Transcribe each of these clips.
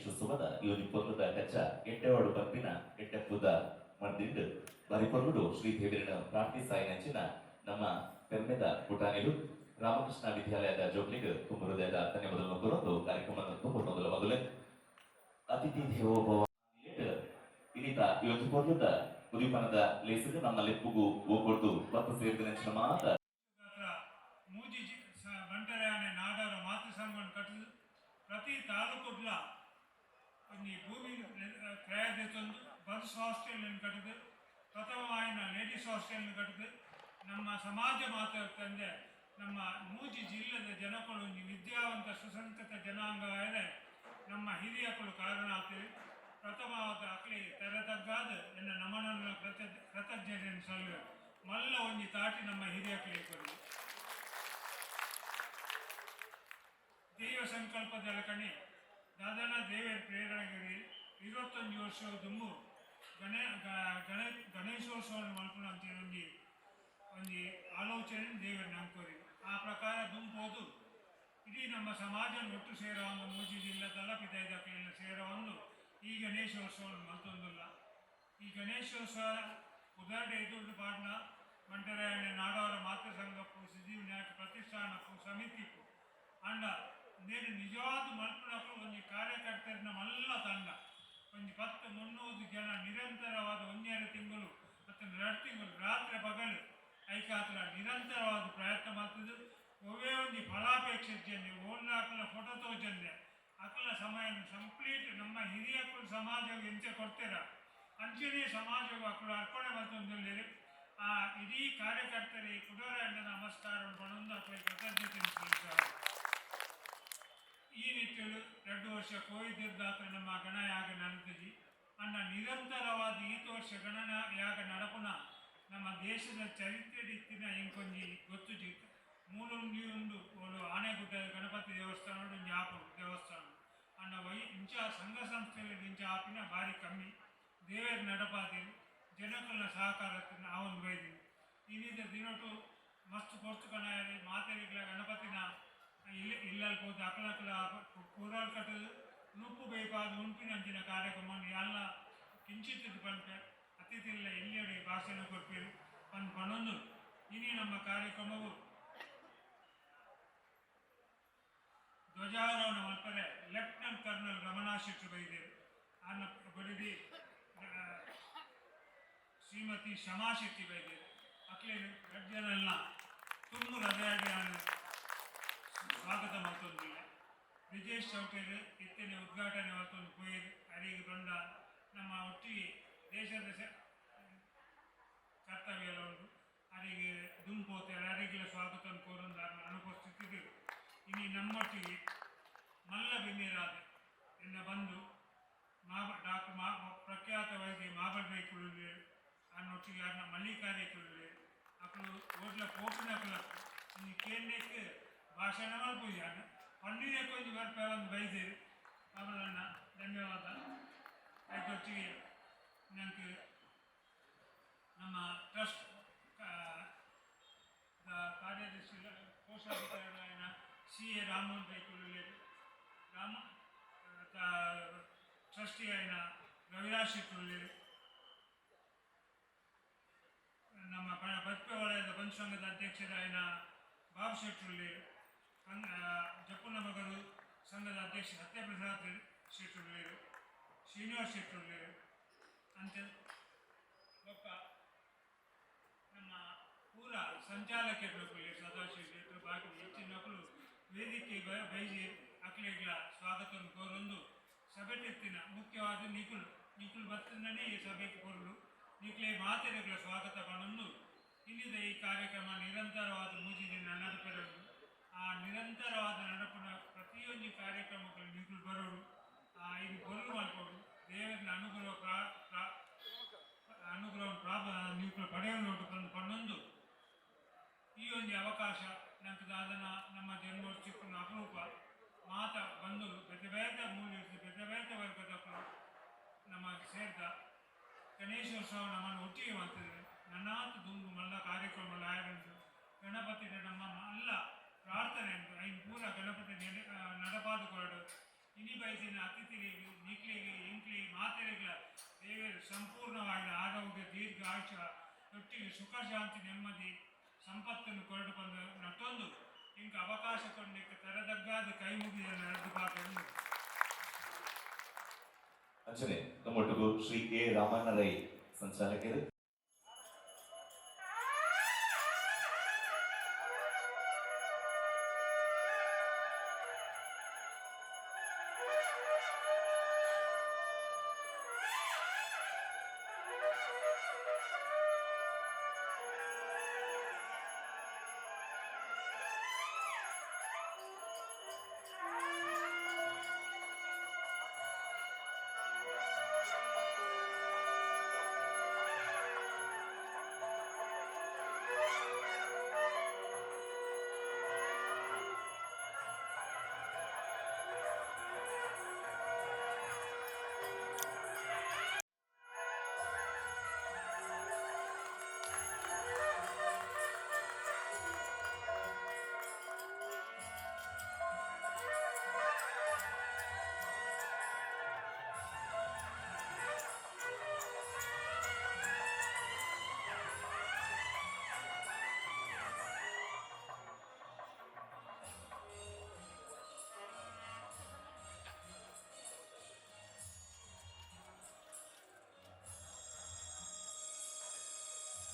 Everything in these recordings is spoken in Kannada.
ಗಣೇಶೋತ್ಸವದ ಯೋಜಿ ಪೊರ್ಲದ ಕಚ್ಚ ಎಡ್ಡೆವಾಡು ಪಂಪಿನ ಎಡ್ಡೆಪ್ಪುದ ಮರ್ದಿಂಡು ಬರಿಪೊರ್ಲುಡು ಶ್ರೀದೇವಿರನ ಪ್ರಾರ್ಥಿಸಾಯಿನಂಚಿನ ನಮ್ಮ ಪೆರ್ಮೆದ ಪುಟಾಣಿಲು ರಾಮಕೃಷ್ಣ ವಿದ್ಯಾಲಯದ ಜೋಗ್ಲಿಗೆ ತುಂಬ ಹೃದಯದ ಧನ್ಯವಾದಗಳನ್ನು ಕೋರೊಂದು ಕಾರ್ಯಕ್ರಮವನ್ನು ತುಂಬ ಮೊದಲೇ ಅತಿಥಿ ದೇವೋಭವ ಇನ್ನಿತ ಯೋಜಿ ಪೊರ್ಲುದ ಉದೀಪನದ ಲೇಸಿಗೆ ನಮ್ಮ ಲೆಪ್ಪುಗು ಹೋಗ್ಕೊಡ್ದು ಬತ್ತು ಸೇರಿದ ಮಾತ ಮೂಜಿ ಬಂಟರಾಯನ ನಾಡರ ಮಾತೃ ಸಂಘವನ್ನು ಕಟ್ಟಿದು ಪ್ರತಿ ತಾಲೂಕುಡ್ಲ ಒಂದು ಭೂಮಿ ಕ್ರಯದೊಂದು ಗರ್ಲ್ಸ್ ಹಾಸ್ಟೆಲ್ನ ಕಟ್ಟಿದು ಪ್ರಥಮವಾಯಿನ ಲೇಡೀಸ್ ಹಾಸ್ಟೆಲ್ನ ಕಟ್ಟಿದು ನಮ್ಮ ಸಮಾಜ ಮಾತಾಡ್ತಂದೆ ನಮ್ಮ ಮೂಜಿ ಜಿಲ್ಲೆದ ಜನಗಳು ಒಂದು ವಿದ್ಯಾವಂತ ಸುಸಂಸ್ಕೃತ ಜನಾಂಗ ನಮ್ಮ ಹಿರಿಯಗಳು ಕಾರಣ ಆಗ್ತದೆ ಪ್ರಥಮವಾದ ಅಕ್ಲಿ ತೆರೆತಗ್ಗಾದ ಎನ್ನ ನಮನನ್ನ ಕೃತಜ್ಞತೆಯನ್ನು ಸಲ್ಲ ಮಲ್ಲ ಒಂಜಿ ತಾಟಿ ನಮ್ಮ ಹಿರಿಯಕಳಿಗೆ ಕೊಡುದು ದೈವ ಸಂಕಲ್ಪದ ಕಣಿ ದಾದನ ದೇವರ ಪ್ರೇರಣೆಗೆ 21 ವರ್ಷದ ದುಮ್ಮು ಗಣೇಶೋತ್ಸವವನ್ನು ಮಲ್ಪನ ಅಂತ ಒಂದು ಆಲೋಚನೆ ದೇವರು ನಂಬ್ಕೋರಿ ಆ ಪ್ರಕಾರ ದುಂಬೋದು ಇಡೀ ನಮ್ಮ ಸಮಾಜ ಒಟ್ಟು ಸೇರವನ್ನು ಮೂಜಿ ಜಿಲ್ಲೆ ತಲಪಿದೈದಕ್ಕೆಲ್ಲ ಸೇರವನ್ನು ಈ ಗಣೇಶೋತ್ಸವವನ್ನು ಮಲ್ತೊಂದಿಲ್ಲ ಈ ಗಣೇಶೋತ್ಸವ ಉದಾಹರಣೆ ಎದುರು ಪಾಡ್ನ ಮಂಟರಾಯಣ ನಾಡವರ ಮಾತೃ ಸಂಘಕ್ಕೂ ಸಿದ್ಧಿ ವಿನಾಯಕ ಪ್ರತಿಷ್ಠಾನಕ್ಕೂ ಸಮಿತಿಗೂ ಅಂಡ ನೇನು ನಿಜವಾದ ಮಲ್ಪನಕ್ಕೂ ಒಂದು ಕಾರ್ಯಕರ್ತರನ್ನ ಮಲ್ಲ ತಂಡ ಒಂದು 10-300 ಜನ ನಿರಂತರವಾದ 1-2 ತಿಂಗಳು ಮತ್ತು 2 ತಿಂಗಳು ರಾತ್ರಿ ಪಗಲು ಐಕಾತ್ರ ನಿರಂತರವಾದ ಪ್ರಯತ್ನ ಮಾಡ್ತಿದ್ದು ಒವೇ ಒಂದು ಫಲಾಪೇಕ್ಷೆ ಜನ್ಯ ಓಲ್ಲ ಅಕ್ಕಲ ಫೋಟೋ ತೋಜನ್ಯ ಅಕ್ಕಲ ಸಮಯ ಕಂಪ್ಲೀಟ್ ನಮ್ಮ ಹಿರಿಯಕ್ಕಳು ಸಮಾಜಕ್ಕೆ ಎಂಚೆ ಕೊಡ್ತೀರ ಅಂಚನೆ ಸಮಾಜವು ಅಕ್ಕಳು ಅರ್ಪಣೆ ಮಾಡ್ತೊಂದಲ್ಲಿ ಆ ಇಡೀ ಕಾರ್ಯಕರ್ತರಿಗೆ ಕುಡೋರಾಯಣ ನಮಸ್ಕಾರವನ್ನು ಪಡೆದು ಅಕ್ಕಳಿಗೆ ಕೃತಜ್ಞತೆ ಸಲ್ಲಿಸ್ತಾರೆ. ಈ ನಿಟ್ಟಿನಲ್ಲಿ 2 ವರ್ಷ ಕೋವಿಡ್ ನಮ್ಮ ಗಣಯಾಗ ನಡೆದಿದೆ ಅನ್ನ ನಿರಂತರವಾದ ಈತ ವರ್ಷ ಗಣಯಾಗ ನಡಪುನ ನಮ್ಮ ದೇಶದ ಚರಿತ್ರೆ ಇತ್ತಿನ ಇಂಕೊಂಜಿ ಗೊತ್ತು ಮೂಲೊಂದು ಒಂದು ಆನೆಗುಡ್ಡ ಗಣಪತಿ ದೇವಸ್ಥಾನ ಒಂದು ಆಪು ದೇವಸ್ಥಾನ ಅನ್ನ ಇಂಚ ಸಂಘ ಸಂಸ್ಥೆಯಲ್ಲಿ ಇಂಚ ಆಪಿನ ಭಾರಿ ಕಮ್ಮಿ ದೇವರ ನಡಪಾದಿರು ಜನಕಲ್ನ ಸಹಕಾರത്തിന് ಆ ಒಂದು ಬೈದಿನಿ ಇನ್ನಿದ ದಿನಟು ಮಸ್ತ್ ಕೊರ್ತು ಕಣಾಯಲ್ಲಿ ಮಾತೆರಿಗಳ ಗಣಪತಿನ ಇಲ್ಲಲ್ಬೋದು ಅಕ್ಕಲಕ್ಕಲ ಕೂರಾಲ್ ಕಟ್ಟದು ನುಪ್ಪು ಬೇಪಾದ ಉಂಪಿನಂಚಿನ ಕಾರ್ಯಕ್ರಮವನ್ನು ಎಲ್ಲ ಕಿಂಚಿತ್ ಪಂಪೆ ಅತಿಥಿಲ್ಲ ಎಲ್ಲೆಡೆ ಭಾಷಣ ಕೊಡ್ತೀರಿ ಒಂದು ಪಣೊಂದು ಇನಿ ನಮ್ಮ ಕಾರ್ಯಕ್ರಮವು ಧ್ವಜಾರೋಹಣ ಮಾಡ್ತಾರೆ ಲೆಫ್ಟಿನೆಂಟ್ ಕರ್ನಲ್ ರಮಣಾ ಶೆಟ್ಟಿ ಬೈದೇರು ಅನ್ನ ಬಡಿದಿ ಶ್ರೀಮತಿ ಶಮಾ ಶೆಟ್ಟಿ ಬೈದೇರು ಅಕ್ಲೇ ರಜ್ಜನೆಲ್ಲ ತುಂಬ ಹೃದಯಾಡಿ ಸ್ವಾಗತ ಮಾಡ್ತೊಂದಿಲ್ಲ ಬ್ರಿಜೇಶ್ ಚೌಟೇರು ಇತ್ತಿನ ಉದ್ಘಾಟನೆ ಮಾಡ್ತೊಂದು ಪೋಯಿರು ಅರಿಗೆ ಬಂದ ನಮ್ಮ ಒಟ್ಟಿಗೆ ದೇಶದ ಕರ್ತವ್ಯ ಎಲ್ಲ ಉಂಟು ಅರಿಗೆ ದುಂಪೋತಾರೆ ಅರಿಗೆಲ್ಲ ಸ್ವಾಗತ ಕೋರೊಂದು ಅನುಪಸ್ಥಿತಿ ಇನ್ನು ನಮ್ಮೊಟ್ಟಿಗೆ ಮಲ್ಲ ಬೆನ್ನೀರಾದೆ ಎನ್ನ ಬಂದು ಡಾಕ್ಟರ್ ಪ್ರಖ್ಯಾತ ವೈದ್ಯ ಮಾಬಲ್ಬೈ ಕುಳ್ಳಿ ಅನ್ನೊಟ್ಟಿಗೆ ಅನ್ನ ಮಲ್ಲಿಕಾರ್ಯ ಕುಳ್ಳಿ ಅಕ್ಕಳು ಓಡ್ಲ ಪೋಪಿನ ಅಕ್ಕಲಕ್ಕೆ ಇನ್ನು ಕೇಂದ್ರಕ್ಕೆ ಭಾಷಣ ಮಾಡ್ಬೋದು ಅನ್ನ ಪಂಡಿನ ಕೊಂಚ ಬರ್ಪ ಒಂದು ಬೈದೇರು ಅವರನ್ನ ಧನ್ಯವಾದ ಅದೊಟ್ಟಿಗೆ ನನಗೆ ನಮ್ಮ ಟ್ರಸ್ಟ್ ಕಾರ್ಯದರ್ಶಿ ಕೋಶಾಧಿಕಾರಿಗಳಾದ CA ರಾಮಮೋಹನ್ ರೈ ಕುಳ್ಳಿ ಟ್ರಸ್ಟಿ అయిన ರವಿರಾಜ್ ಶೆಟ್ಟಿ ನಮ್ಮ ಬದುಕೆ ವಲಯದ ಬಂಧು ಸಂಘದ ಅಧ್ಯಕ್ಷರಾದ ಬಾಬು ಶೆಟ್ಟಿ ಜಪ್ಪುನ ಮಗರು ಸಂಘದ ಅಧ್ಯಕ್ಷ ಸತ್ಯಪ್ರಸಾದ್ ಶೆಟ್ಟಿ ಶ್ರೀನಿವಾಸ್ ಶೆಟ್ಟಿ ಅಂತ ಒಬ್ಬ ನಮ್ಮ ಪೂರ ಸಂಚಾಲಕರು ಸದಾಶಿವ ಶೆಟ್ಟಿ ಬಾಕಿ ಹೆಚ್ಚಿನ ಮಕ್ಕಳು ವೇದಿಕೆ ಬೈಜಿ ಅಕ್ಲೆಗಳ ಸ್ವಾಗತವನ್ನು ಕೋರೊಂದು ಸಭೆಟೆತ್ತಿನ ಮುಖ್ಯವಾದ ನಿಖುಲ್ ಬತ್ತನೇ ಈ ಸಭೆಗೆ ಕೋರಲು ನಿಖಲೆ ಮಾತೆರೆಗಳ ಸ್ವಾಗತ ಪಡೆದು ಇನ್ನಿದ ಈ ಕಾರ್ಯಕ್ರಮ ನಿರಂತರವಾದ ಮೂಜಿನ ನಡಪೆರಲು ಆ ನಿರಂತರವಾದ ನಡಪಿನ ಪ್ರತಿಯೊಂದು ಕಾರ್ಯಕ್ರಮಗಳು ನಿಖುಲ್ ಬರೋರು ಇದು ಬರಲು ಮಾಡ್ಕೊಂಡು ದೇವರ ಅನುಗ್ರಹವನ್ನು ನಿಖುಲ್ ಪಡೆಯಲು ಪಡೆದು ಈ ಒಂದು ಅವಕಾಶ ನಂಗೆ ದಾದನ ನಮ್ಮ ಜನ್ಮೋತ್ಸವನ ಅಪರೂಪ ಮಾತ ಬಂದು ಬೇರೆ ಮೂಲ್ಯ ಬೇರೆ ವರ್ಗದ ನಮ್ಮ ಸೇರಿದ ಗಣೇಶೋತ್ಸವ ನಮ್ಮನ್ನು ಒಟ್ಟಿಗೆ ಮಾಡ್ತಿದ್ದಾರೆ ನನ್ನಾತು ದುಂಬು ಮಲ್ಲ ಕಾರ್ಯಕ್ರಮಗಳು ಆಯರಂದು ಗಣಪತಿ ನಮ್ಮ ಎಲ್ಲ ಪ್ರಾರ್ಥನೆ ಉಂಟು ಐದು ಪೂರ ಗಣಪತಿ ನಡಪಾದು ಕೊರಡು ಇನಿ ಬೈ ವಯಸ್ಸಿನ ಅತಿಥಿಗಳಿಗೆ ನಿಕ್ಲಿಗೆ ಇಂಕ್ಲಿ ಮಾತೆರೆಗಳ ದೇವರ ಸಂಪೂರ್ಣವಾದ ಆರೋಗ್ಯ ದೀರ್ಘ ಆಯುಷ್ಯ ಒಟ್ಟಿಗೆ ಸುಖ ಶಾಂತಿ ನೆಮ್ಮದಿ ಸಂಪತ್ತನ್ನು ಕೊರಡು ಬಂದು ನಟ್ಟೊಂದು ಇಂಕ ಅವಕಾಶ ಕೊಂಡಕ್ಕೆ ತರದಗ್ಗಾದ ಕೈ ಮುಗಿದ ನಡೆದು ಬಾತೆಂದು ಅಂಚನೆ ನಮ್ಮೊಟ್ಟಿಗೂ ಶ್ರೀ ಎ ರಾಮಣ್ಣ ರೈ ಸಂಚಾಲಕರು.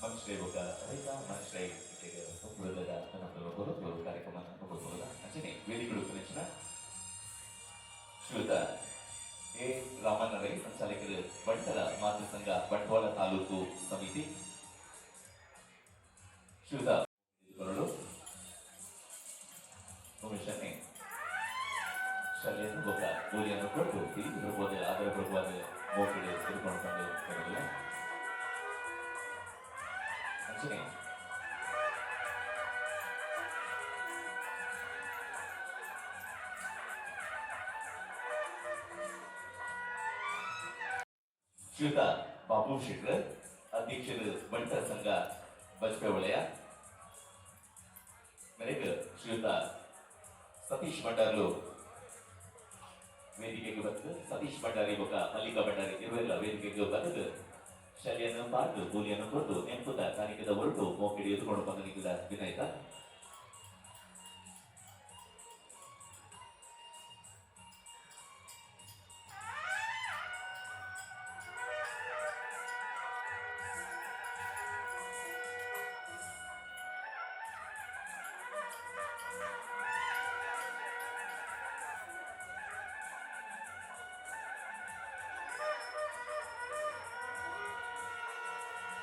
ಮನುಷ್ಯ ఒక ರೈತ ಮನುಷ್ಯ ಉಳಿದ ನಮ್ಮನ್ನು ಕಾರ್ಯಕ್ರಮವನ್ನು ನೋಡಬಹುದು. ಅಂಚನೆ ವೇದಿಕೆಗಳು ಕನೆಕ್ಷನ್ ಶ್ರೀಯುತ ಎ ರಾಮಣ್ಣ ರೈ ಸಂಚಾಲಕರು ಬಂಟರ ಮಾತೃ ಸಂಘ ಬಂಟ್ವಾಳ ತಾಲೂಕು ಸಮಿತಿ ಶ್ರೀಯುತ ಕಮಿಷನ್ನೇ ಶಾಲೆಯನ್ನು ಒಬ್ಬ ಗೋಲಿಯನ್ನು ಕೊಟ್ಟು ತಿರುಗಿ ಬರ್ಬೋದು ಅದರ ಬರುವಾಗ ಮೋಕಡೆ ತಿಳ್ಕೊಂಡು ಬರೋದಿಲ್ಲ. ಅಂಚನೆ ಶ್ರೀಯುತ ಬಾಬು ಶೆಟ್ಟರ್ ಅಧ್ಯಕ್ಷರು ಬಂಟರ ಸಂಘ ಬಜ್ಪೆ ವಲಯ ಮೇರೆಗೆ ಶ್ರೀಯುತ ಸತೀಶ್ ಭಂಡಾರ್ಲು ವೇದಿಕೆಗೆ ಬಂದು ಸತೀಶ್ ಭಂಡಾರಿ ಒಬ್ಬ ಮಲ್ಲಿಕಾ ಭಂಡಾರಿ ಇರುವೆಲ್ಲ ವೇದಿಕೆಗೆ ಬಂದು ಶಾಲೆಯನ್ನು ಪಾರ್ದು ಕೂಲಿಯನ್ನು ಕೊಟ್ಟು ನೆಂಪುದ ಕಾಣಿಕದ ಹೊರಟು ಮೋಕಿಡಿ ಎದುಕೊಂಡು ಬಂದು ನಿಂತಿದ್ದ ವಿನಾಯಕ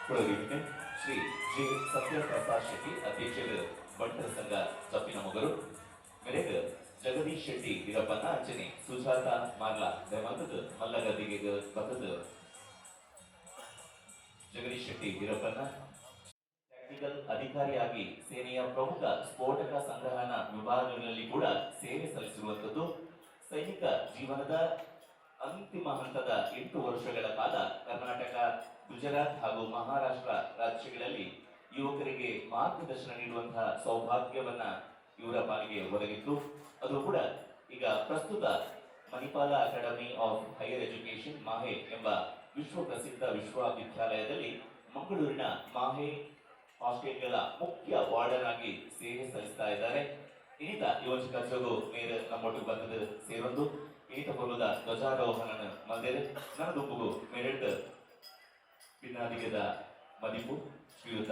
ಕೊಡಲಿಕ್ಕೆ ಶ್ರೀ ಜೆ ಸತ್ಯಪ್ರಸಾದ್ ಶೆಟ್ಟಿ ಅಧ್ಯಕ್ಷರು ಬಂಟರ ಸಂಘ ತಪ್ಪಿನ ಮೊಗರು ಮೇರೆಗೆ ಜಗದೀಶ್ ಶೆಟ್ಟಿ ವೀರಪ್ಪನ ಅಂಚನೆ ಸುಜಾತ ಮಾರ್ಲಾ ದಯಮಾಗದು ಮಲ್ಲಗದ್ದಿಗೆ ಬಂದದ್ದು ಜಗದೀಶ್ ಶೆಟ್ಟಿ ವೀರಪ್ಪನ ಟೆಕ್ನಿಕಲ್ ಅಧಿಕಾರಿಯಾಗಿ ಸೇನೆಯ ಪ್ರಮುಖ ಸ್ಫೋಟಕ ಸಂಗ್ರಹಣಾ ವಿಭಾಗಗಳಲ್ಲಿ ಕೂಡ ಸೇವೆ ಸಲ್ಲಿಸಿರುವಂತದ್ದು. ಸೈನಿಕ ಜೀವನದ ಅಂತಿಮ ಹಂತದ 8 ವರ್ಷಗಳ ಕಾಲ ಕರ್ನಾಟಕ, ಗುಜರಾತ್ ಹಾಗೂ ಮಹಾರಾಷ್ಟ್ರ ರಾಜ್ಯಗಳಲ್ಲಿ ಯುವಕರಿಗೆ ಮಾರ್ಗದರ್ಶನ ನೀಡುವಂತಹ ಸೌಭಾಗ್ಯವನ್ನ ಇವರ ಪಾಲಿಗೆ ಒದಗಿತ್ತು. ಅದು ಕೂಡ ಈಗ ಪ್ರಸ್ತುತ Manipal academy of higher education MAHE ಎಂಬ ವಿಶ್ವ ಪ್ರಸಿದ್ಧ ವಿಶ್ವವಿದ್ಯಾಲಯದಲ್ಲಿ ಮಂಗಳೂರಿನ ಮಾಹೆ ಹಾಸ್ಟೆಲ್ಗಳ ಮುಖ್ಯ ವಾರ್ಡನ್ ಆಗಿ ಸೇವೆ ಸಲ್ಲಿಸ್ತಾ ಇದ್ದಾರೆ. ಈತ ಯೋಜಕ ಜೋಗು ಮೇರೆ ನಮ್ಮೊಟ್ಟಿಗೆ ಬಂದದ್ದು ಸೇರೊಂದು ಈತ ಬರುವುದ ಧ್ವಜಾರೋಹಣ ಮಲ್ದೇರೆ ನನ್ನ ದುಂಬುಗು ಮೇರೆಡ್ ಭಿನ್ನಾದಿಗದ ಮದಿಪು ಶ್ರೀಯುತ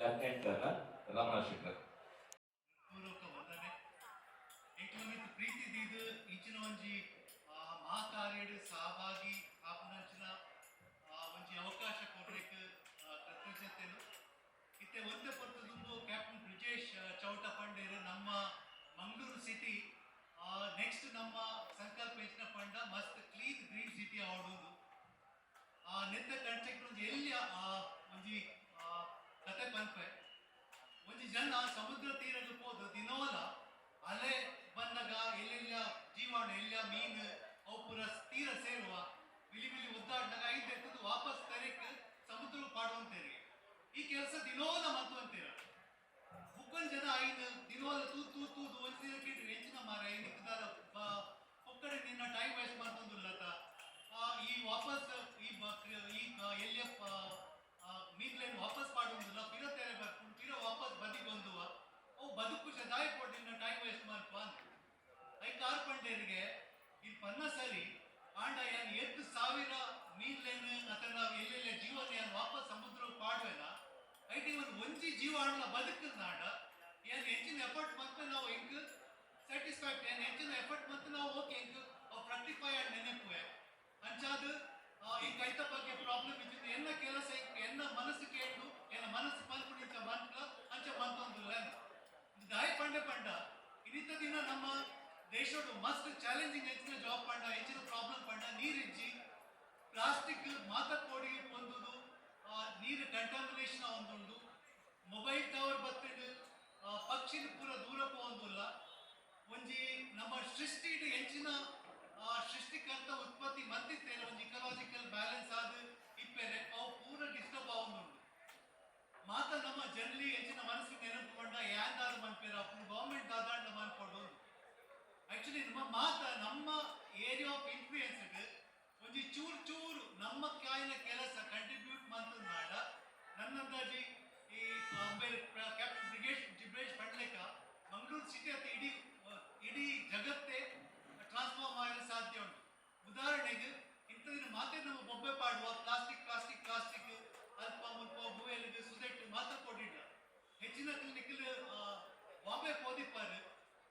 ಲೆಫ್ಟಿನೆಂಟ್ ಕರ್ನಲ್ ರಮಣ ಶೆಟ್ಟರ್ ಪೂರ್ವಕ ವಂದನೆ ಎಂಕ್ಲಮಿತ್ ಪ್ರೀತಿ ದೀದು ಇಂಚಿನ ಒಂಜಿ ಮಹಾಕಾರ್ಯಡ್ ಸಹಭಾಗಿ ಆಪುನಂಚಿನ ಒಂಜಿ ಅವಕಾಶ ಕೊಡ್ಲಿಕ್ಕೆ ಕೃತಜ್ಞತೆನು ಇತ್ತೆ ಒಂದೇ ಪೊರ್ತದುಂಬು ಕ್ಯಾಪ್ಟನ್ ಬ್ರಿಜೇಶ್ ಚೌಟ ಪಂಡೇರು ನಮ್ಮ ಮಂಗಳೂರು ಸಿಟಿ ನೆಕ್ಸ್ಟ್ ನಮ್ಮ ಸಂಕಲ್ಪ ಹೆಚ್ಚಿನ ಪಂಡ ಮಸ್ತ್ ಕ್ಲೀನ್ ಗ್ರೀನ್ ಸಿಟಿ ಆವಡುವುದು ನೆತ್ತ ಕಣ್ಚೆಕ್ ಒಂಜಿ ಎಲ್ಲಿ ಒಂಜಿ ಕತೆ ಪನ್ಪೆ ಒಂಜಿ ಜನ ಸಮುದ್ರ ತೀರದ ಪೋದು ದಿನೋಲ ಅಲೆ ಬಂದಾಗ ಎಲ್ಲೆಲ್ಲ ಜೀವಾಣು ಎಲ್ಲ ಮೀನು ಅವು ಪೂರ ತೀರ ಸೇರುವ ಬಿಲಿ ಬಿಲಿ ಒದ್ದಾಡಿದಾಗ ಐದು ಎತ್ತದು ವಾಪಸ್ ತರಕ್ ಸಮುದ್ರ ಪಾಡುವಂತೇರಿ ಈ ಕೆಲಸ ದಿನೋಲ ಮತ್ತುವಂತೀರ ಬುಕ್ಕೊಂದು ಜನ ಐದು ದಿನೋಲ ತೂದು ಒಂದ್ ದಿನಕ್ಕೆ ಹೆಚ್ಚಿನ ಮಾರ ಏನಿದ್ದಾರ ವೇಸ್ಟ್ ಮಾಡ್ತಂದುಲ್ಲತ ಈ ವಾಪಸ್ ಎಲ್ಲಿಯ ಮೀನ್ಲೈನ್ ವಾಪಸ್ ಮಾಡುವುದಿಲ್ಲ ಪಿರ ತೆರೆ ಬರ್ಕೊಂಡು ಪಿರ ವಾಪಸ್ ಬದಿಗೊಂದುವ ಅವು ಬದುಕು ಸದಾಯ ಕೊಟ್ಟಿನ ಟೈಮ್ ವೇಸ್ಟ್ ಮಾಡ್ಕೊ ಅಂತ ಐ ಕಾರ್ಪಂಟೇರಿಗೆ ಈ ಪನ್ನ ಸರಿ ಆಂಡ ಏನು 8,000 ಮೀನ್ಲೈನ್ ಅಥವಾ ಎಲ್ಲೆಲ್ಲ ಜೀವನ ಏನು ವಾಪಸ್ ಸಮುದ್ರ ಪಾಡುವೆನ ಐಟಿ ಒಂದು ಒಂಜಿ ಜೀವ ಆಂಡ್ಲ ಬದುಕುನಾಡ ಏನು ಹೆಚ್ಚಿನ ಎಫರ್ಟ್ ಮತ್ತೆ ನಾವು ಹೆಂಗ್ ಸ್ಯಾಟಿಸ್ಫ್ಯಾಕ್ಟ್ ಏನು ಹೆಚ್ಚಿನ ಎಫರ್ಟ್ ಮತ್ತೆ ನಾವು ಓಕೆ ಹೆಂಗ್ ಅವು ಫ್ರಕ್ಟಿಫೈ ಆಗಿ ನೆನಪುವೆ ಅಂಚಾದು ಈ ಕೈತ ಬಗ್ಗೆ ಪ್ರಾಬ್ಲಮ್ ಇದ್ದು ಎನ್ನ ಕೆಲಸ ಎನ್ನ ಮನಸ್ಸು ಕೇಳು ಎನ್ನ ಮನಸ್ಸು ಪಲ್ಪುಣಿಂಚ ಮಂತ್ರ ಅಂಚ ಮಂತೊಂದು ದಾಯ ಪಂಡ ಇನ್ನಿತ ದಿನ ನಮ್ಮ ದೇಶದ ಮಸ್ಟ್ ಚಾಲೆಂಜಿಂಗ್ ಹೆಚ್ಚಿನ ಜಾಬ್ ಪಂಡ ಹೆಚ್ಚಿನ ಪ್ರಾಬ್ಲಮ್ ಪಂಡ ನೀರಿಜ್ಜಿ ಪ್ಲಾಸ್ಟಿಕ್ ಮಾತಕ್ಕೋಡಿ ಹೊಂದುದು ನೀರು ಕಂಟಾಮಿನೇಷನ್ ಹೊಂದುಂಡು ಮೊಬೈಲ್ ಟವರ್ ಬತ್ತಿಡು ಪಕ್ಷಿನ ಪೂರ ದೂರ ಹೋಗುದಿಲ್ಲ ಒಂಜಿ ನಮ್ಮ ಸೃಷ್ಟಿಡ್ ಹೆಚ್ಚಿನ ಸೃಷ್ಟಿಕರ್ತ ಉತ್ಪತ್ತಿ ಮತ್ತಿತ್ತೇನೆ ಒಂದು ಇಕಲಾಜಿಕಲ್ ಬ್ಯಾಲೆನ್ಸ್ ಆದ ಇಪ್ಪೇರೆ ಅವು ಪೂರ ಡಿಸ್ಟರ್ಬ್ ಆಗುಂಡು ಮಾತ ನಮ್ಮ ಜನಲಿ ಹೆಚ್ಚಿನ ಮನಸ್ಸಿಗೆ ನೆನಪುಕೊಂಡ ಯಾಂದಾರು ಮನ್ಪೇರ ಅಪ್ಪು ಗೌರ್ಮೆಂಟ್ ದಾದಾಂಡ ಮನ್ಕೊಡು ಆಕ್ಚುಲಿ ನಮ್ಮ ಮಾತ ನಮ್ಮ ಏರಿಯಾ ಆಫ್ ಇನ್ಫ್ಲೂಯೆನ್ಸ್ಗೆ ಒಂಜಿ ಚೂರು ನಮ್ಮ ಕಾಯಿನ ಕೆಲಸ ಕಂಟ್ರಿಬ್ಯೂಟ್ ಮಾಡ್ತಂದಾಡ ನನ್ನದಾಗಿ ಈ ಕ್ಯಾಪ್ಟನ್ ಬ್ರಿಗೇಡ್ ಜಿಬ್ರೇಶ್ ಪಡ್ಲೇಕ ಮಂಗಳೂರು ಸಿಟಿ ಅಂತ ಇಡೀ ಜಗತ್ತೇ ಟ್ರಾನ್ಸ್ಫಾರ್ಮ್ ಆಗಲು ಸಾಧ್ಯ ಉಂಟು ಉದಾಹರಣೆಗೆ ಇಂಥದಿನ ಮಾತೆ ನಮ್ಮ ಬೊಬ್ಬೆ ಪಾಡುವ ಪ್ಲಾಸ್ಟಿಕ್ ಅಲ್ಪ ಮುಲ್ಪ ಹೂವೆಲ್ಲಿಗೆ ಸುದೆಟ್ಟು ಮಾತ್ರ ಕೊಡಿಲ್ಲ ಹೆಚ್ಚಿನ ನಿಖಿಲ್ ಬಾಂಬೆ ಪೋದಿಪ್ಪಾರು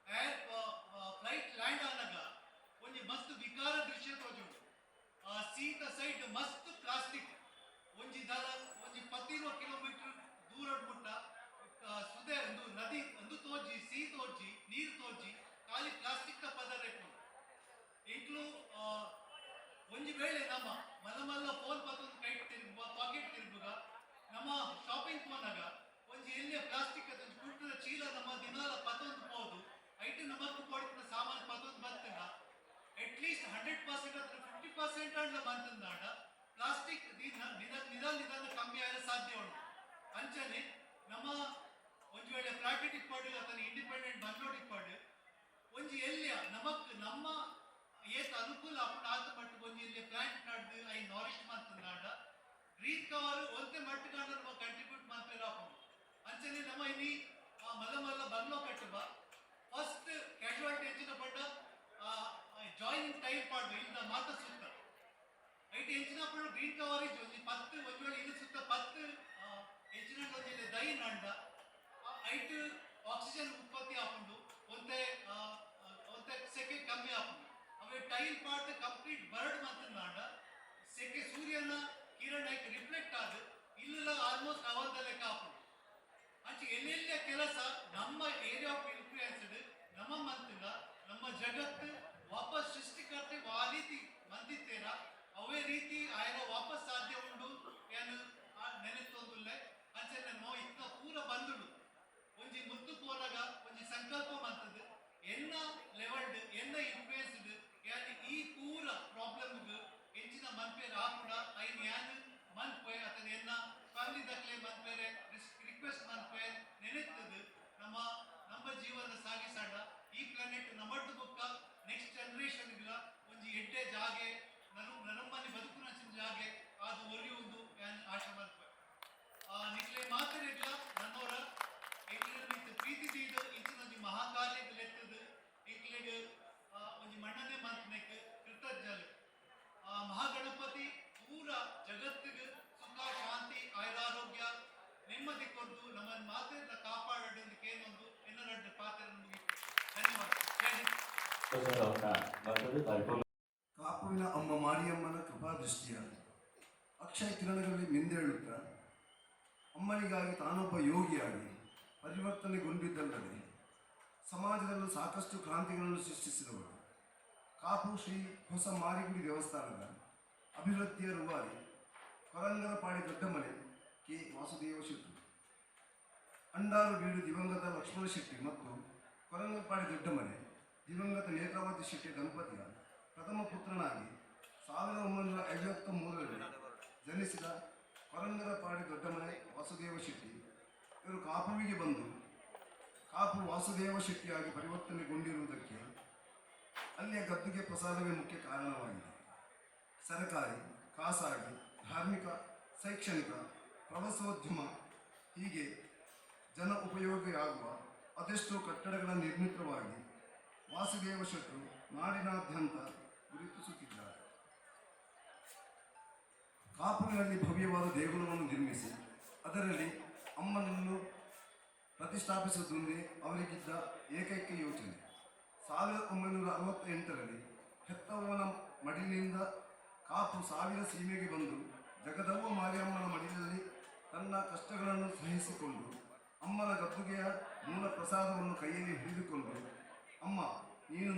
ಏರ್ ಫ್ಲೈಟ್ ಲ್ಯಾಂಡ್ ಆದಾಗ ಒಂದು ಮಸ್ತ್ ವಿಕಾರ ದೃಶ್ಯ ತೋಜುಂಟು ಸೀದ ಸೈಡ್ ಮಸ್ತ್ ಪ್ಲಾಸ್ಟಿಕ್ ಒಂಜಿ 10 ಕಿಲೋಮೀಟರ್ ದೂರ ಮುಟ್ಟ ಸುದೆ ಒಂದು ನದಿ ಒಂದು ತೋಜಿ ಸಿ ತೋಜಿ ನೀರು ತೋಜಿ ಖಾಲಿ ಪ್ಲಾಸ್ಟಿಕ್ ಪದರ ಇಂಕ್ಲು ಒಂಜಿ ವೇಳೆ ನಮ್ಮ ಮಲ್ಲ ಫೋನ್ ಪತ್ತೊಂದು ಕೈ ಪಾಕೆಟ್ ತಿರುಗುಗ ನಮ್ಮ ಶಾಪಿಂಗ್ ಫೋನಾಗ ಒಂಜಿ ಎಲ್ಲಿಯ ಪ್ಲಾಸ್ಟಿಕ್ ಅದೊಂದು ಕುಟ್ಟದ ಚೀಲ ನಮ್ಮ ದಿನಾಲ ಪತ್ತೊಂದು ಹೋದು ಐಟು ನಮಕ್ ಕೊಡ್ತಿನ ಸಾಮಾನು ಪತ್ತೊಂದು ಬರ್ತನ ಅಟ್ಲೀಸ್ಟ್ 100% ಅಥವಾ 50% ಅಂಡ್ ಬಂತಂದಾಡ ಪ್ಲಾಸ್ಟಿಕ್ ನಿಧಾನ ಕಮ್ಮಿ ಆಗಲು ಸಾಧ್ಯ ಉಂಟು ಅಂಚನೆ ನಮ್ಮ ಒಂಜಿ ವೇಳೆ ಫ್ಲಾಟ್ ಇಪ್ಪಾಡು ಅಥವಾ ಇಂಡಿಪೆಂಡೆಂಟ್ ಬಂಗ್ಲೋಡ್ ಇಪ್ಪಾಡು ಒಂಜಿ ಎಲ್ಲಿಯ ನಮ್ಮ ಏತ್ ಅನುಕೂಲ ಆತ ಮಟ್ಟಿಗೆ ಒಂಜಿ ಇಲ್ಲಿ ಪ್ಲಾಂಟ್ ನಡ್ದು ಐ ನಾರಿಶ್ ಮಾಡ್ತಂದಾಡ ಗ್ರೀನ್ ಕವರ್ ಒಂದೇ ಮಟ್ಟಿಗಾಂಡ ನಮ್ಮ ಕಂಟ್ರಿಬ್ಯೂಟ್ ಮಾಡ್ತಾರೆ ಹಾಕೊಂಡು ಅಂಚನೆ ನಮ್ಮ ಇಲ್ಲಿ ಮಲ್ಲ ಬಂಗ್ಲೋ ಕಟ್ಟುವ ಫಸ್ಟ್ ಕ್ಯಾಶುವಾಲಿಟಿ ಹೆಚ್ಚಿನ ಪಡ್ಡ ಜಾಯಿನಿಂಗ್ ಟೈಪ್ ಪಾಡು ಇಲ್ಲ ಮಾತ ಸುತ್ತ ಐಟಿ ಹೆಚ್ಚಿನ ಪಡ ಗ್ರೀನ್ ಕವರೇಜ್ ಒಂದು 10 ಒಂದು ವೇಳೆ ಇಲ್ಲಿ ಸುತ್ತ 10 ಹೆಚ್ಚಿನ ಒಂದಿಲ್ಲ ದೈ ನಂಡ ಐಟ್ ಆಕ್ಸಿಜನ್ ಉತ್ಪತ್ತಿ ಹಾಕೊಂಡು ಒಂದೇ ಸೆಕೆ ಕಮ್ಮಿ ಹಾಕೊಂಡು ಅವೇ ಟೈಲ್ ಪಾರ್ಟ್ ಕಂಪ್ಲೀಟ್ ಬರ್ಡ್ ಮಾತನಾಡ ಸೆಕೆ ಸೂರ್ಯನ ಕಿರಣ ರಿಫ್ಲೆಕ್ಟ್ ಆದ ಇಲ್ಲ ಆಲ್ಮೋಸ್ಟ್ ಅವರ್ದ ಲೆಕ್ಕ ಹಾಕೊಂಡು ಅಂಚೆ ಎಲ್ಲೆಲ್ಲ ಕೆಲಸ ನಮ್ಮ ಏರಿಯಾ ಆಫ್ ಇನ್ಫ್ಲೂಯೆನ್ಸ್ಡ್ ನಮ್ಮ ಮಂತಿಲ್ಲ ನಮ್ಮ ಜಗತ್ತು ವಾಪಸ್ ಸೃಷ್ಟಿಕರ್ತೆ ಆ ರೀತಿ ಮಂದಿತ್ತೇನ ಅವೇ ರೀತಿ ಆಯ್ನ ವಾಪಸ್ ಸಾಧ್ಯ ಉಂಡು ಏನು ನೆನೆಸ್ತೊಂದುಲ್ಲೆ ಅಂಚೆ ನಮ್ಮ ಇತ್ತ ಪೂರ ಬಂದುಡು ಒಂಜಿ ಮುತ್ತು ಪೋನಾಗ ಒಂಜಿ ಸಂಕಲ್ಪ ಮಂತದ್ದು ಎನ್ನ ಲೆವೆಲ್ಡ್ ಎನ್ನ ಇನ್ಫ್ಲೂಯೆನ್ಸ್ಡ್ ಯಾರು ಈ ಪೂರ ಪ್ರಾಬ್ಲಮ್ಗೆ ಹೆಚ್ಚಿನ ಮನ್ಪೇರ ಹಾಕುಡ ಐನ್ ಯಾನು ಮನ್ಪೆ ಅಥವಾ ಎನ್ನ ಫ್ಯಾಮಿಲಿ ದಕ್ಲೆ ಮನ್ಪೇರೆ ರಿಕ್ವೆಸ್ಟ್ ಮನ್ಪೆ ನೆನೆತ್ತದು ನಮ್ಮ ಜೀವನ ಸಾಗಿಸಾಡ ಈ ಪ್ಲಾನೆಟ್ ನಮ್ಮಟ್ಟು ಬುಕ್ಕ ನೆಕ್ಸ್ಟ್ ಜನರೇಷನ್ಗಳ ಒಂಜಿ ಎಡ್ಡೆ ಜಾಗೆ ನಮ್ಮಲ್ಲಿ ಬದುಕು ನಚ್ಚಿನ ಜಾಗೆ ಅದು ಒಲಿಯುವುದು ಆಶೆ ಮನ್ಪೆ ನಿಕ್ಲೆ ಮಾತರಿಗ್ಲ ನನ್ನವರ ಏಕ್ಲೆಗೆ ಪ್ರೀತಿ ತೀದು ಇಂಚಿನ ಒಂಜಿ ಮಹಾಕಾರ್ಯಕ್ಕೆ ಲೆತ್ತದು ಏಕ್ಲೆಗೆ ಒಂಜಿ ಮಣ್ಣನೆ ಮಂತ್ನೆಕ್ ಕೃತಜ್ಞಲೆ ಮಹಾಗಣಪತಿ ಪೂರ ಜಗತ್ತಿಗೆ ಸುಖ ಶಾಂತಿ ಆಯುರಾರೋಗ್ಯ ನೆಮ್ಮದಿ ಕೊಟ್ಟು ನಮ್ಮನ್ನು ಮಾತೆಲ್ಲ ಕಾಪಾಡೋದು ಕೇನೊಂದು ಎನ್ನರಡ್ಡ ಪಾತ್ರ ಮುಗಿತು ಧನ್ಯವಾದ ಕಾಪುವಿನ ಅಮ್ಮ ಮಾರಿಯಮ್ಮನ ಕೃಪಾ ದೃಷ್ಟಿಯ ಅಕ್ಷಯ ಕಿರಣಗಳಲ್ಲಿ ಮಿಂದೇಳುತ್ತಾ ಅಮ್ಮನಿಗಾಗಿ ತಾನೊಬ್ಬ ಯೋಗಿಯಾಗಿ ಪರಿವರ್ತನೆಗೊಂಡಿದ್ದಲ್ಲದೆ ಸಮಾಜದಲ್ಲೂ ಸಾಕಷ್ಟು ಕ್ರಾಂತಿಗಳನ್ನು ಸೃಷ್ಟಿಸಿದವರು. ಕಾಪು ಶ್ರೀ ಹೊಸ ಮಾರಿಗುಡಿ ದೇವಸ್ಥಾನದ ಅಭಿವೃದ್ಧಿಯ ರೂವಾರಿ ಕೊರಂಗರಪಾಡಿ ದೊಡ್ಡಮನೆ ಕೆ ವಾಸುದೇವ ಶೆಟ್ಟಿ, ಅಂಡಾರು ಬೀಡು ದಿವಂಗತ ಲಕ್ಷ್ಮಣ ಶೆಟ್ಟಿ ಮತ್ತು ಕೊರಂಗರಪಾಡಿ ದೊಡ್ಡಮನೆ ದಿವಂಗತ ನೇತ್ರಾವತಿ ಶೆಟ್ಟಿ ದಂಪತಿಯ ಪ್ರಥಮ ಪುತ್ರನಾಗಿ 1953ರಲ್ಲಿ ಜನಿಸಿದ ಕೊರಂಗರಪಾಡಿ ದೊಡ್ಡಮನೆ ವಾಸುದೇವ ಶೆಟ್ಟಿ ಇವರು ಕಾಪುವಿಗೆ ಬಂದು ಕಾಪು ವಾಸುದೇವ ಶೆಟ್ಟಿಯಾಗಿ ಪರಿವರ್ತನೆಗೊಂಡಿರುವುದಕ್ಕೆ ಅಲ್ಲಿಯ ಗದ್ದುಗೆ ಪ್ರಸಾದವೇ ಮುಖ್ಯ ಕಾರಣವಾಗಿದೆ. ಸರ್ಕಾರಿ, ಖಾಸಗಿ, ಧಾರ್ಮಿಕ, ಶೈಕ್ಷಣಿಕ, ಪ್ರವಾಸೋದ್ಯಮ ಹೀಗೆ ಜನ ಉಪಯೋಗಿಯಾಗುವ ಅದೆಷ್ಟೋ ಕಟ್ಟಡಗಳ ನಿರ್ಮಿತವಾಗಿ ವಾಸುದೇವ ಶೆಟ್ಟರು ನಾಡಿನಾದ್ಯಂತ ಗುರುತಿಸುತ್ತಿದ್ದಾರೆ. ಕಾಪುವಿನಲ್ಲಿ ಭವ್ಯವಾದ ದೇಗುಲವನ್ನು ನಿರ್ಮಿಸಿ ಅದರಲ್ಲಿ ಅಮ್ಮನನ್ನು ಪ್ರತಿಷ್ಠಾಪಿಸುವುದೊಂದೇ ಅವರಿಗಿದ್ದ ಏಕೈಕ ಯೋಚನೆ. 1968ರಲ್ಲಿ ಹೆತ್ತವ್ವನ ಮಡಿಲಿನಿಂದ ಕಾಪು ಸಾವಿರ ಸೀಮೆಗೆ ಬಂದು ಜಗದವ್ವ ಮಾರಿಯಮ್ಮನ ಮಡಿಲಲ್ಲಿ ತನ್ನ ಕಷ್ಟಗಳನ್ನು ಸಹಿಸಿಕೊಂಡು ಅಮ್ಮನ ಗದ್ದುಗೆಯ ಮೂಲ ಪ್ರಸಾದವನ್ನು ಕೈಯಲ್ಲಿ ಹಿಡಿದುಕೊಂಡು, ಅಮ್ಮ ನೀನು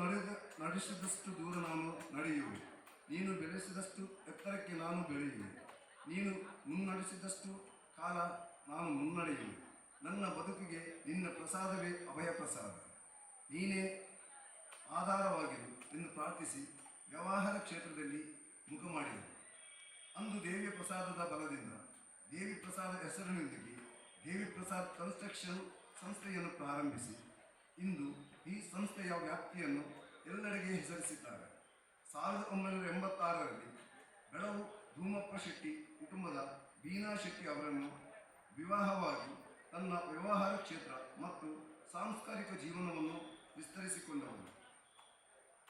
ನಡೆಸಿದಷ್ಟು ದೂರ ನಾನು ನಡೆಯುವೆ, ನೀನು ಬೆಳೆಸಿದಷ್ಟು ಎತ್ತರಕ್ಕೆ ನಾನು ಬೆಳೆಯುವೆ, ನೀನು ಮುನ್ನಡೆಸಿದಷ್ಟು ಕಾಲ ನಾನು ಮುನ್ನಡೆಯುವೆ, ನನ್ನ ಬದುಕಿಗೆ ನಿನ್ನ ಪ್ರಸಾದವೇ ಅಭಯ ಪ್ರಸಾದ, ನೀನೇ ಆಧಾರವಾಗಿರು ಎಂದು ಪ್ರಾರ್ಥಿಸಿ ವ್ಯವಹಾರ ಕ್ಷೇತ್ರದಲ್ಲಿ ಮುಖ ಮಾಡಿದರು. ಅಂದು ದೇವಿಯ ಪ್ರಸಾದದ ಬಲದಿಂದ ದೇವಿ ಪ್ರಸಾದ ಹೆಸರಿನೊಂದಿಗೆ ದೇವಿ ಪ್ರಸಾದ್ ಕನ್ಸ್ಟ್ರಕ್ಷನ್ ಸಂಸ್ಥೆಯನ್ನು ಪ್ರಾರಂಭಿಸಿ ಇಂದು ಈ ಸಂಸ್ಥೆಯ ವ್ಯಾಪ್ತಿಯನ್ನು ಎಲ್ಲೆಡೆಗೆ ಹೆಸರಿಸಿದ್ದಾರೆ. 1986ರಲ್ಲಿ ಬೆಳವು ಧೂಮಪ್ಪ ಶೆಟ್ಟಿ ಕುಟುಂಬದ ಬೀನಾ ಶೆಟ್ಟಿ ಅವರನ್ನು ವಿವಾಹವಾಗಿ ತನ್ನ ವ್ಯವಹಾರ ಕ್ಷೇತ್ರ ಮತ್ತು ಸಾಂಸ್ಕಾರಿಕ ಜೀವನವನ್ನು ವಿಸ್ತರಿಸಿಕೊಂಡವರು.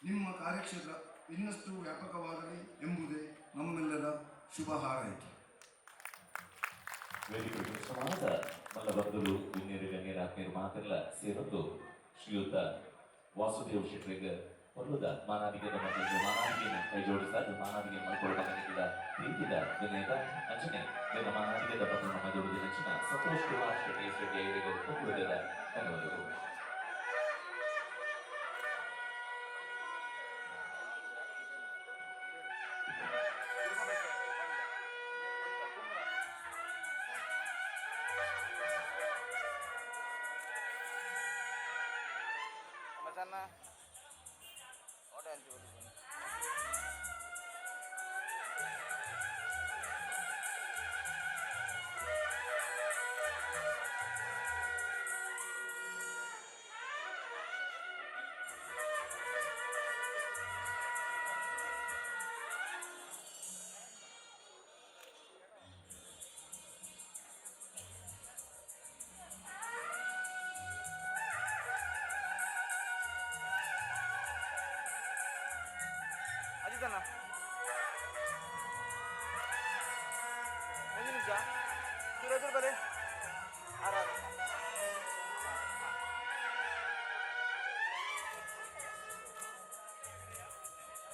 ನಿಮ್ಮ ಕಾರ್ಯಕ್ಷೇತ್ರ ಇನ್ನಷ್ಟು ವ್ಯಾಪಕವಾಗಲಿ ಎಂಬುದೇ ನಮ್ಮೆಲ್ಲರ ಶುಭ ಹಾರೈಕೆ. ವೇದಿಕೆ ಸಮಾಜ ಮಲ್ಲಬಂಧುಗಳು ಗಣ್ಯರು ಗಣ್ಯರಾತ್ಮೀಯರು ಮಾತೆಲ್ಲ ಸೇರೊಂದು ಶ್ರೀಯುತ ವಾಸುದೇವ್ ಶೆಟ್ಟರಿಗೆ ಹೊರಲುದ ಮಾನವಿಕದ ಮತ್ತು ಮಾನವಿಕೆಯನ್ನು ಕೈ ಜೋಡಿಸಲು ಮಾನವಿಕೆ ಮಲ್ಕೊಳ್ಳಬೇಕಾಗಿದ್ದ ಪ್ರೀತಿದ ವಿನಯದ ಅಂಚನೆ ನಿನ್ನ ಮಾನವಿಕದ ಮತ್ತು ನಮ್ಮ ಜೋಡಿದ ನೆಚ್ಚಿನ ಸಂತೋಷ್ ಕುಮಾರ್ ಶೆಟ್ಟಿ ಅವರಿಗೆ ಹೊರಲುದ ಧನ್ಯವಾದಗಳು. sana udah dulu. Sana. Ini bisa. Sudah balik. Arah.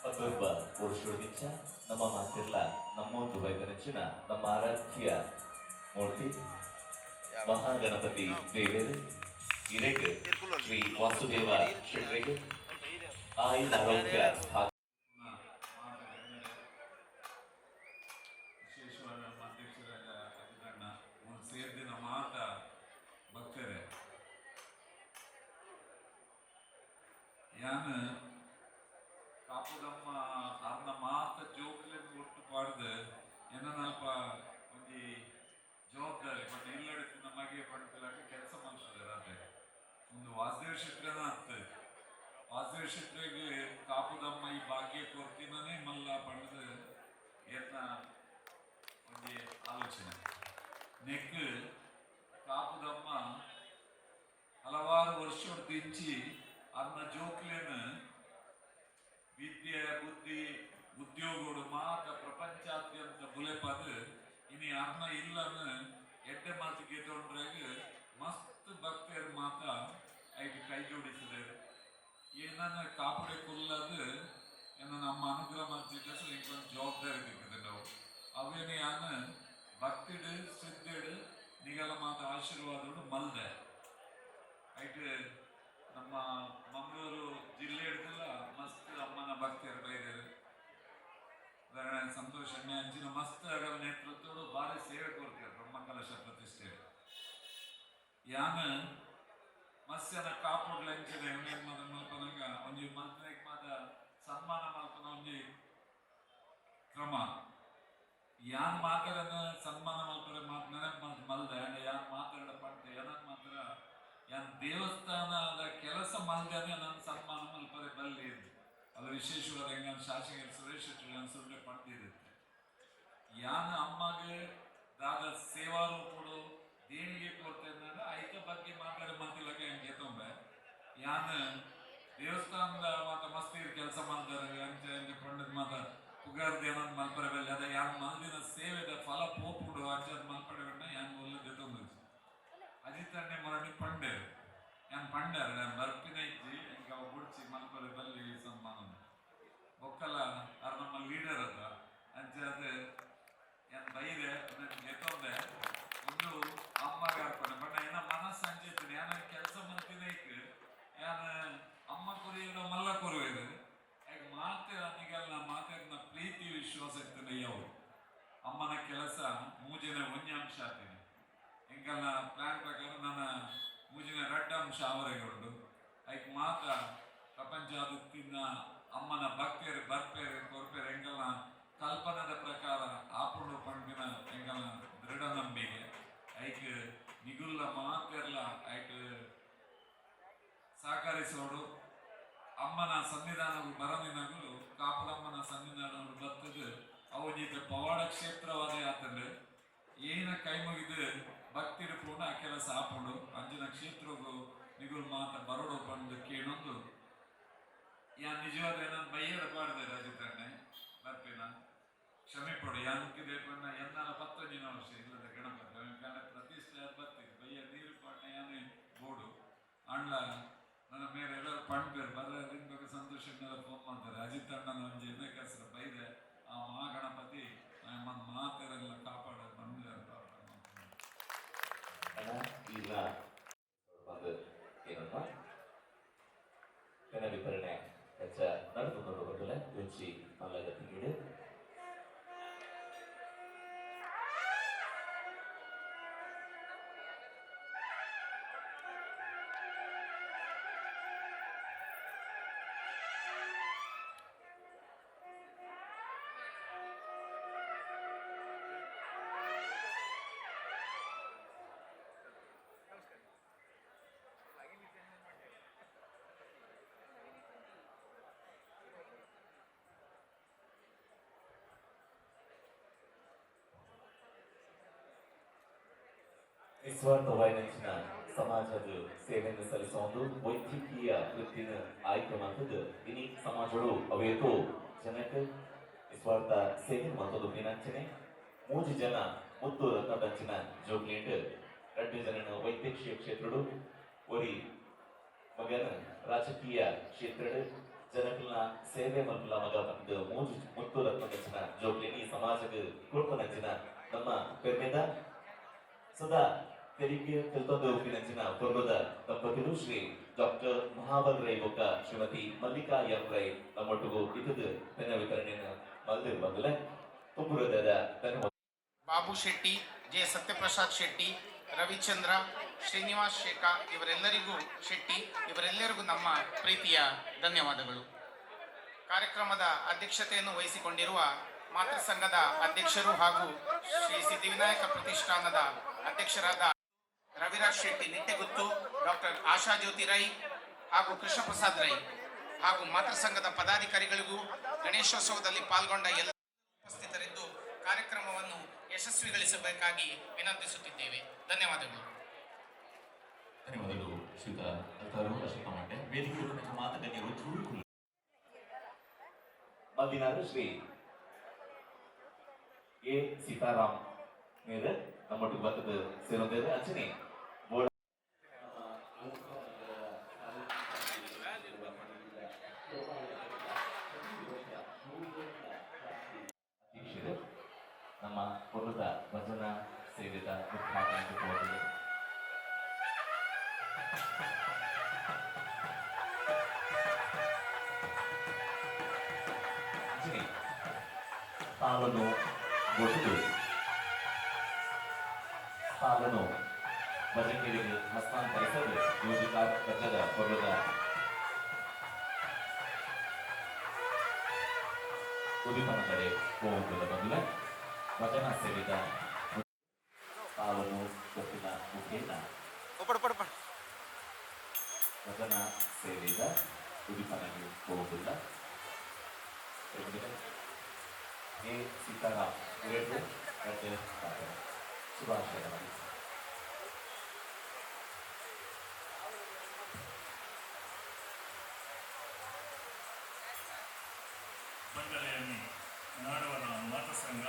ಒಬ್ಬೊಬ್ಬ ಪುರುಷೋದಿಚ್ಚ ನಮ್ಮ ಮಾತಿರ್ಲ ನಮ್ಮೊಂದು ವೈದ್ಯನೆಚ್ಚಿನ ನಮ್ಮ ಆರಾಧ್ಯ ಮೂರ್ತಿ ಮಹಾಗಣಪತಿ ದೇವರು ಹಿರೇಗೆ ಶ್ರೀ ವಾಸುದೇವ ಶೆಟ್ಟರಿಗೆ ಆಯುಧ ಆರೋಗ್ಯ ವಿಶೇಷವಾದ ನಮ್ಮ ಅಧ್ಯಕ್ಷರಾದ ಅಜ್ಜಣ್ಣ ಒಂದು ಸೇರ್ದಿನ ಮಾತ ಭಕ್ತರೇ ಯಾನು ಕಾಪುದಮ್ಮ ಅರ್ನ ಮಾತ ಜೋಕ್ಲೆನ್ ಒಟ್ಟು ಪಾಡ್ದು ಏನನಲ್ಪ ಒಂದು ಜವಾಬ್ದಾರಿ ಬಟ್ ಇಲ್ಲಡಿತ್ತು ನಮಗೆ ಪಡ್ಕೊಳ್ಳಕ್ಕೆ ಕೆಲಸ ಮಾಡ್ತಿದ್ದಾರೆ ಅದೇ ಒಂದು ವಾಸುದೇವ ಶೆಟ್ಟರನ ಆಗ್ತದೆ. ವಾಸುದೇವ ಶೆಟ್ಟರಿಗೆ ಕಾಪುದಮ್ಮ ಈ ಭಾಗ್ಯ ಕೊರ್ತಿನೇ ಮಲ್ಲ ಪಡೆದು ಏನ ಒಂದು ಆಲೋಚನೆ ನೆಕ್ ಕಾಪುದಮ್ಮ ಹಲವಾರು ವರ್ಷ ದಿಂಚಿ ಅದನ್ನ ಜೋಕ್ಲೇನು ವಿದ್ಯೆ ಬುದ್ಧಿ ಉದ್ಯೋಗಗಳು ಮಾತ ಪ್ರಪಂಚಾದ್ಯಂತ ಬುಲೆಪದು ಇನಿ ಅರ್ನ ಇಲ್ಲನು ಎಡ್ಡೆ ಮಾತಿಗೆ ತೊಂಡ್ರಾಗ ಮಸ್ತ್ ಭಕ್ತರು ಮಾತ ಐದು ಕೈ ಜೋಡಿಸಿದೆ. ಏನನ್ನ ಕಾಪಡೆ ಕೊಲ್ಲದು ಏನ ನಮ್ಮ ಅನುಗ್ರಹ ಮಾಡ್ತಿದ್ದ ಇಂಕೊಂದು ಜವಾಬ್ದಾರಿ ದಿಕ್ಕದೆ ನಾವು ಅವೇನು ಯಾನು ಭಕ್ತಿಡು ಸಿದ್ಧಿಡು ನಿಗಲ ಮಾತ ಆಶೀರ್ವಾದಗಳು ಮಲ್ದೆ ಐಟು ನಮ್ಮ ಮಂಗಳೂರು ಜಿಲ್ಲೆ ಹಿಡ್ದಿಲ್ಲ ಮಸ್ತ್ ಅಮ್ಮನ ಭಕ್ತಿಯರು ಬೈದರು ಸಂತೋಷ ಅಂಚಿನ ಮಸ್ತ್ ಅಗಲ ನೇತೃತ್ವಗಳು ಭಾರಿ ಸೇವೆ ಕೊಡ್ತಾರೆ ಬ್ರಹ್ಮಕಲಶ ಪ್ರತಿಷ್ಠೆ ಯಾನ ಮಸ್ಯನ ಕಾಪುಡ್ಲ ಅಂಚಿನ ಹೆಣ್ಣು ಮದ ಮಲ್ಪನಾಗ ಒಂಜಿ ಮಂತ್ರಿಗೆ ಮಾದ ಸನ್ಮಾನ ಮಲ್ಪನ ಒಂಜಿ ಕ್ರಮ ಯಾನ್ ಮಾತಾಡನ ಸನ್ಮಾನ ಮಲ್ಪರೆ ಮಾತು ನೆನಪು ಮಾತು ಮಲ್ದ ಯಾನ್ ಮಾತಾಡ ಪಂಟೆ ಏನನ್ ಮಾತ್ರ ಯಾನ್ ದೇವಸ್ಥಾನದ ಕೆಲಸ ಮಲ್ದನೆ ನನ್ನ ಸನ್ಮಾನ ಮಲ್ಪರೆ ಬಲ್ಲಿ ಅಲ್ಲ ವಿಶೇಷವಾದ ಹೆಂಗ ಶಾಸಕ ಸುರೇಶ್ ಶೆಟ್ಟಿ ಅನ್ಸುಂಡೆ ಪಡ್ತಿರುತ್ತೆ ಯಾನ ಅಮ್ಮಗೆ ದಾದ ಸೇವಾರು ಕೂಡ ದೇಣಿಗೆ ಕೊಡ್ತೇನೆ ಐಕ ಬಗ್ಗೆ ಮಾತಿಲ್ಲಕ ಹೆಂಗೆ ತೊಂಬೆ ಯಾನ ದೇವಸ್ಥಾನದ ಮಾತ ಮಸ್ತಿ ಕೆಲಸ ಮಾಡ್ತಾರೆ ಅಂತ ಪಂಡದ ಮಾತ ಪುಗಾರ್ದೇನ ಮಲ್ಪರಬೆಲ್ಲ ಅದ ಯಾನ್ ಮನದಿನ ಸೇವೆದ ಫಲ ಪೋಪುಡು ಅಜ್ಜದ ಮಲ್ಪಡಬೇಡ ಯಾನ್ ಒಲ್ಲದೆ ತೊಂದರೆ ಅಜಿತನ್ನೇ ಮರಳಿ ಪಂಡೆ ಯಾನ್ ಪಂಡರ್ ನಾನು ಬರ್ಪಿನ ಇಜ್ಜಿ ಈಗ ಅವು ಗುಡ್ಸಿ ಮಲ್ಪರೆ ಬಲ್ಲಿ ಸನ್ಮಾನ ಒಕ್ಕಲ ಅವ್ರ ನಮ್ಮ ಲೀಡರ್ ಅದ ಅಂಚೆ ಅದು ಯಾನ್ ಬೈರೆ ಎತ್ತೊಂದೆ ಒಂದು ಅಮ್ಮಗೆ ಅರ್ಪಣೆ ಬಟ್ ಏನ ಮನಸ್ಸು ಅಂಜಿತೀನಿ ಯಾನ ಕೆಲಸ ಮಾಡ್ತೀನಿ ಐತಿ ಯಾನ ಅಮ್ಮ ಕೊರಿಯೋದು ಮಲ್ಲ ಕೊರುವುದು ಈಗ ಮಾತೆ ನನಗೆಲ್ಲ ಮಾತೆನ ಪ್ರೀತಿ ವಿಶ್ವಾಸ ಇರ್ತದೆ ಯಾವ ಅಮ್ಮನ ಕೆಲಸ ಮೂಜಿನ ಒಂಜಾಂಶ ಆಗ್ತೀನಿ ಹಿಂಗೆಲ್ಲ ಪ್ಲಾನ್ ಪ್ರಕಾರ ನನ್ನ ಮೂಜಿನ ರೆಡ್ ಅಂಶ ಅವರೆಗೊಂಡು ಐಕ್ ಮಾತ ಪ್ರಪಂಚಾದುತ್ತಿನ ಅಮ್ಮನ ಭಕ್ತರು ಬರ್ಪೇರು ಕೊರ್ಪೇರು ಹೆಂಗೆಲ್ಲ ಕಲ್ಪನದ ಪ್ರಕಾರ ಆಪುಂಡು ಪಂಡಿನ ಹೆಂಗೆಲ್ಲ ದೃಢ ನಂಬಿಕೆ ಐಕ್ ನಿಗುಲ್ಲ ಮಾತೆಲ್ಲ ಐಕ್ ಸಹಕರಿಸೋಡು ಅಮ್ಮನ ಸನ್ನಿಧಾನಗಳು ಬರದಿನಗಳು ಕಾಪುಲಮ್ಮನ ಸನ್ನಿಧಾನಗಳು ಬರ್ತದೆ ಅವು ಜೊತೆ ಪವಾಡ ಕ್ಷೇತ್ರವಾದೇ ಆತಂದ್ರೆ ಏನ ಕೈ ಮುಗಿದು ಭಕ್ತಿರು ಪೂರ್ಣ ಕೆಲಸ ಆಪುಂಡು ಅಂಜಿನ ಕ್ಷೇತ್ರಗೂ ನಿಗುಲ್ ಮಾತ ಬರೋಡು ಬಂದು ಕೇಳೊಂದು ಯಾನ್ ನಿಜವಾದ ಏನನ್ನು ಬೈಯದ ಪಾಡಿದೆ ರಾಜಕರಣೆ ಬರ್ಪಿನ ಕ್ಷಮೆ ಪಡು ಯಾನಕ್ಕಿದೆ ಪಣ್ಣ ಎನ್ನಾಲ 15 ವರ್ಷ ಇಲ್ಲದ ಗಣಪತಿ ಪ್ರತಿಷ್ಠೆ ಬರ್ತೀವಿ ಬೈಯ ನೀರು ಪಣ್ಣ ಯಾನೇ ಬೋಡು ಅಂಡ್ಲ ನನ್ನ ಮೇಲೆ ಎಲ್ಲರೂ ಪಣ್ಬೇರು ಬರೋದ್ರಿಂದ ಬಗ್ಗೆ ಸಂತೋಷನೆಲ್ಲ ಫೋನ್ ಮಾಡ್ತಾರೆ ಅಜಿತ್ ಅಣ್ಣನ ಒಂಜಿ ಎಣ್ಣೆ ಕೆಸರು ಬೈದೆ ಆ ಮಹಾಗಣಪತಿ ನಮ್ಮ ಮಾತೆಲ್ಲ ಕಾಪಾಡ ಬಂದ್ರೆ ಅಂತ ಈಗ ಒಂದು ಏನಮ್ಮ ಕನ ವಿತರಣೆ ಹೆಚ್ಚ ನಡೆದುಕೊಂಡು ಬಂದಲೆ ರುಚಿ ಮಲ್ಲಗತಿ ನೀಡಿ ನಿಸ್ವಾರ್ಥವಾಗಿ ನೆಚ್ಚಿನ ಸಮಾಜದ ಸೇವೆಯನ್ನು ಸಲ್ಲಿಸುವ ಒಂದು ವೈದ್ಯಕೀಯ ವೃತ್ತಿನ ಆಯ್ಕೆ ಮಾಡ್ತದ್ದು ಇನಿ ಸಮಾಜಗಳು ಅವೇತೋ ಜನಕ್ಕೆ ನಿಸ್ವಾರ್ಥ ಸೇವೆ ಮತ್ತೊಂದು ದಿನಾಂಚನೆ 3 ಜನ ಮುತ್ತು ರತ್ನದಂಚಿನ ಜೋಗ್ಲಿಂಡ್ 2 ಜನನ ವೈದ್ಯಕೀಯ ಕ್ಷೇತ್ರಗಳು ಒರಿ ಮಗನ ರಾಜಕೀಯ ಕ್ಷೇತ್ರ ಜನಕಲ್ನ ಸೇವೆ ಮಲ್ಪಲ ಮಗ ಬಂದು 3 ಮುತ್ತು ರತ್ನದಂಚಿನ ಜೋಗ್ಲಿನಿ ಸಮಾಜಕ್ಕೆ ಕೊಡ್ಪನಂಚಿನ ನಮ್ಮ ಪೆರ್ಮೆದ ಸದಾ ತೆರಿಗೆ ಕಲ್ತೊಂದು ಉಪ್ಪಿನಂಚಿನ ಕೊರ್ಲದ ದಂಪತಿಗಳು ಶ್ರೀ ಡಾಕ್ಟರ್ ಮಹಾಬಲ್ ರೈ ಬೊಕ್ಕ ಶ್ರೀಮತಿ ಮಲ್ಲಿಕಾ ಎಂ ರೈ ನಮ್ಮೊಟ್ಟಿಗೂ ಇದ್ದದ್ದು ಪೆನ್ನ ವಿತರಣೆಯನ್ನು ಮಲ್ದಿರು ಬಂದಲೆ ತುಂಬುರದ ಧನ್ಯವಾದ. ಬಾಬು ಶೆಟ್ಟಿ, ಜೆ ಸತ್ಯಪ್ರಸಾದ್ ಶೆಟ್ಟಿ, ರವಿಚಂದ್ರ, ಶ್ರೀನಿವಾಸ್ ಶೇಖಾ ಇವರೆಲ್ಲರಿಗೂ ನಮ್ಮ ಪ್ರೀತಿಯ ಧನ್ಯವಾದಗಳು. ಕಾರ್ಯಕ್ರಮದ ಅಧ್ಯಕ್ಷತೆಯನ್ನು ವಹಿಸಿಕೊಂಡಿರುವ ಮಾತೃ ಸಂಘದ ಅಧ್ಯಕ್ಷರು ಹಾಗೂ ಶ್ರೀ ಸಿದ್ಧಿವಿನಾಯಕ ಪ್ರತಿಷ್ಠಾನದ ಅಧ್ಯಕ್ಷರಾದ ರವಿರಾಜ್ ಶೆಟ್ಟಿ ನಿಟ್ಟೆಗುತ್ತು, ಡಾಕ್ಟರ್ ಆಶಾ ಜ್ಯೋತಿ ರೈ ಹಾಗೂ ಕೃಷ್ಣ ಪ್ರಸಾದ್ ರೈ ಹಾಗೂ ಮಾತೃ ಸಂಘದ ಪದಾಧಿಕಾರಿಗಳಿಗೂ ಗಣೇಶೋತ್ಸವದಲ್ಲಿ ಪಾಲ್ಗೊಂಡ ಎಲ್ಲ ಉಪಸ್ಥಿತರಿದ್ದು ಕಾರ್ಯಕ್ರಮವನ್ನು ಯಶಸ್ವಿಗೊಳಿಸಬೇಕಾಗಿ ವಿನಂತಿಸುತ್ತಿದ್ದೇವೆ. ಧನ್ಯವಾದಗಳು. ಧನ್ಯವಾದಗಳು ಶ್ರೀಯುತ ಅಲ್ತಾರು ಅಶೋಕ ಮಂಡ್ಯ. ವೇದಿಕೆಯ ಮಾತುಕತೆಯರು ಚೂರು ಮಲ್ದಿನಾರು ಶ್ರೀ ಎ ಸೀತಾರಾಮ್ ಮೇಲೆ ನಮ್ಮೊಟ್ಟಿಗೆ ಬಂದದ್ದು ಸೇರೋದೇವೆ ಅಂಚನೆ ನಮ್ಮ ಪುರದ ಭಜನಾ ಸೇವೆದ ಉದ್ಘಾಟನೆ ತಾಲನು ಗೊತ್ತು ತಾಲನು ಭಜಂಗಿರಿಗೆ ಹಸ್ತಾಂತರಿಸಲು ಯೋಜಿತ ಕಟ್ಟದ ಪುರದ ಉದಿಪನ ಕಡೆ ಹೋಗುವುದರ ಬದಲು ಭಜನಾ ಸೇವೆದ ತಾಲನು ಗೊತ್ತಿನ ಮುಖೇನ ಭಜನಾ ಸೇವೆದ ಉದಿಪನಗೆ ಹೋಗುವುದಿಲ್ಲ. ಎ ಸೀತಾರಾಮ್ ಇವರಿಗೂ ಮತ್ತೆ ಶುಭಾಶಯಗಳು. ಬಂಡಲೆಯಲ್ಲಿ ನಾಡವರ ಮಾತ ಸಂಘ